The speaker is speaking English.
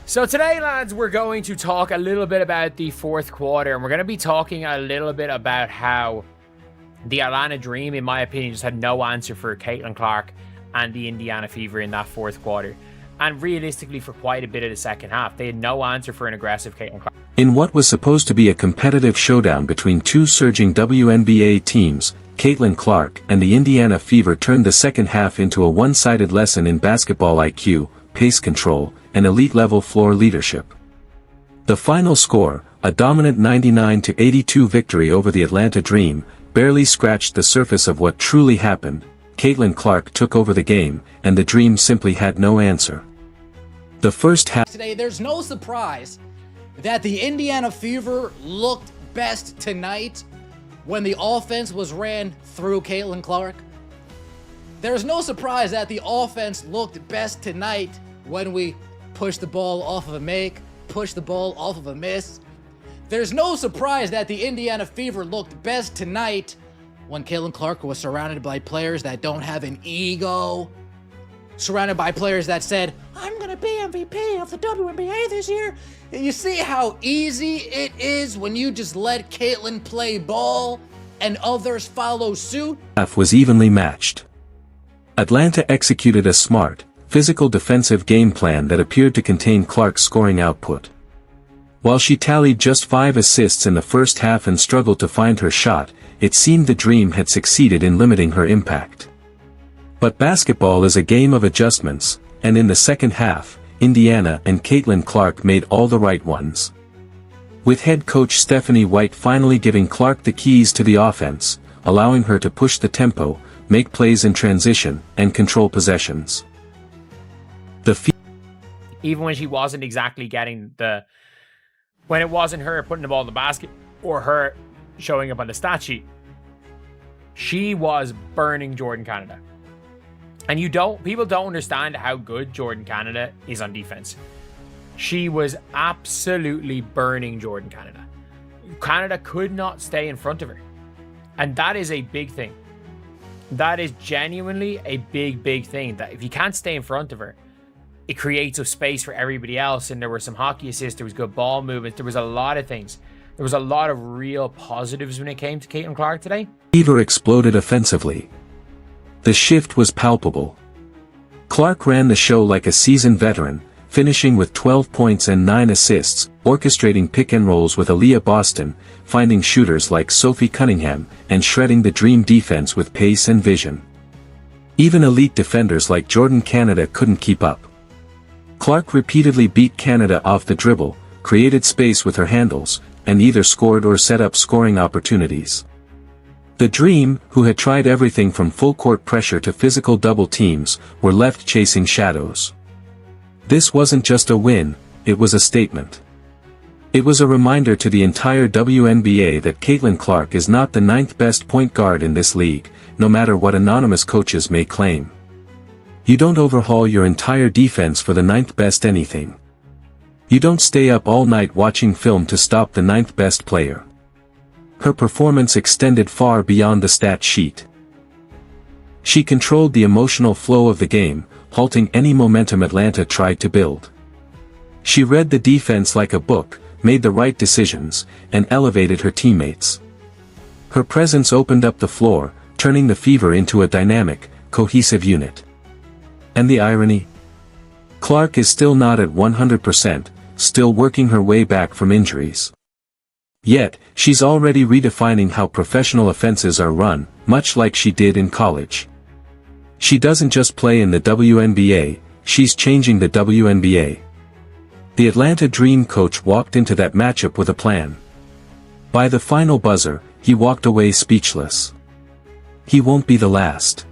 So today, lads, we're going to talk a little bit about the fourth quarter, and we're going to be talking a little bit about how the Atlanta Dream, in my opinion, just had no answer for Caitlyn Clark and the Indiana Fever in that fourth quarter. And realistically, for quite a bit of the second half, they had no answer for an aggressive Caitlyn Clark. In what was supposed to be a competitive showdown between two surging WNBA teams, Caitlyn Clark and the Indiana Fever turned the second half into a one-sided lesson in basketball IQ, pace control, and elite-level floor leadership. The final score, a dominant 99-82 victory over the Atlanta Dream, barely scratched the surface of what truly happened. Caitlyn Clark took over the game, and the Dream simply had no answer. The first half today, there's no surprise that the Indiana Fever looked best tonight when the offense was ran through Caitlyn Clark. There's no surprise that the offense looked best tonight when we pushed the ball off of a make, pushed the ball off of a miss. There's no surprise that the Indiana Fever looked best tonight when Caitlyn Clark was surrounded by players that don't have an ego, surrounded by players that said, I'm going to be MVP of the WNBA this year. You see how easy it is when you just let Caitlyn play ball and others follow suit? Half was evenly matched. Atlanta executed a smart, physical defensive game plan that appeared to contain Clark's scoring output. While she tallied just 5 assists in the first half and struggled to find her shot, it seemed the Dream had succeeded in limiting her impact. But basketball is a game of adjustments, and in the second half, Indiana and Caitlyn Clark made all the right ones. With head coach Stephanie White finally giving Clark the keys to the offense, allowing her to push the tempo, make plays in transition, and control possessions. Even when she wasn't exactly getting when it wasn't her putting the ball in the basket or her showing up on the stat sheet, she was burning Jordan Canada. And people don't understand how good Jordan Canada is on defense. She was absolutely burning Jordan Canada. Canada could not stay in front of her. And that is a big thing. That is genuinely a big, big thing. That if you can't stay in front of her, it creates a space for everybody else. And there were some hockey assists, there was good ball movement, there was a lot of things. There was a lot of real positives when it came to Caitlyn Clark today. Fever exploded offensively. The shift was palpable. Clark ran the show like a seasoned veteran, finishing with 12 points and 9 assists, orchestrating pick and rolls with Aaliyah Boston, finding shooters like Sophie Cunningham, and shredding the Dream defense with pace and vision. Even elite defenders like Jordan Canada couldn't keep up. Clark repeatedly beat Canada off the dribble, created space with her handles, and either scored or set up scoring opportunities. The Dream, who had tried everything from full-court pressure to physical double teams, were left chasing shadows. This wasn't just a win, it was a statement. It was a reminder to the entire WNBA that Caitlyn Clark is not the 9th best point guard in this league, no matter what anonymous coaches may claim. You don't overhaul your entire defense for the 9th best anything. You don't stay up all night watching film to stop the 9th best player. Her performance extended far beyond the stat sheet. She controlled the emotional flow of the game, halting any momentum Atlanta tried to build. She read the defense like a book, made the right decisions, and elevated her teammates. Her presence opened up the floor, turning the Fever into a dynamic, cohesive unit. And the irony? Clark is still not at 100%, still working her way back from injuries. Yet, she's already redefining how professional offenses are run, much like she did in college. She doesn't just play in the WNBA, she's changing the WNBA. The Atlanta Dream coach walked into that matchup with a plan. By the final buzzer, he walked away speechless. He won't be the last.